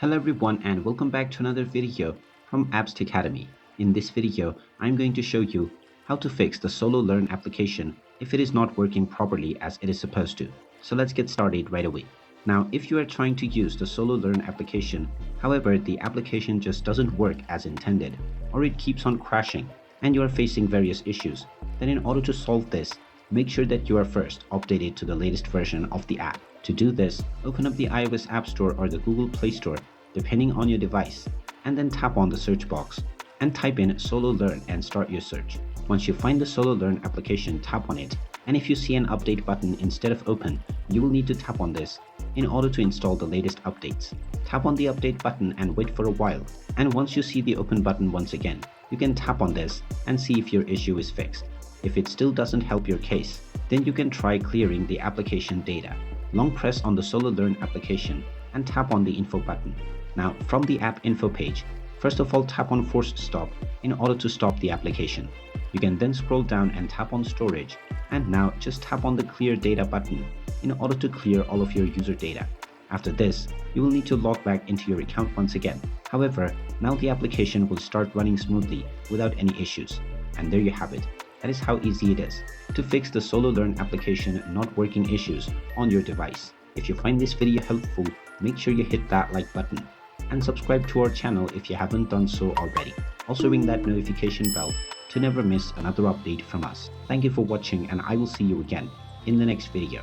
Hello everyone and welcome back to another video from Apps Academy. In this video, I'm going to show you how to fix the Sololearn application if it is not working properly as it is supposed to. So let's get started right away. Now, if you are trying to use the Sololearn application, however, the application just doesn't work as intended, or it keeps on crashing, and you are facing various issues, then in order to solve this, make sure that you are first updated to the latest version of the app. To do this, open up the iOS App Store or the Google Play Store, depending on your device, and then tap on the search box and type in Sololearn and start your search. Once you find the Sololearn application, tap on it, and if you see an update button instead of open, you will need to tap on this in order to install the latest updates. Tap on the update button and wait for a while, and once you see the open button once again, you can tap on this and see if your issue is fixed. If it still doesn't help your case, then you can try clearing the application data. Long press on the Sololearn application and tap on the info button. Now, from the app info page, first of all tap on force stop in order to stop the application. You can then scroll down and tap on storage, and now just tap on the clear data button in order to clear all of your user data. After this, you will need to log back into your account once again. However, now the application will start running smoothly without any issues. And there you have it. That is how easy it is to fix the Sololearn application not working issues on your device. If you find this video helpful, make sure you hit that like button and subscribe to our channel if you haven't done so already. Also ring that notification bell to never miss another update from us. Thank you for watching, and I will see you again in the next video.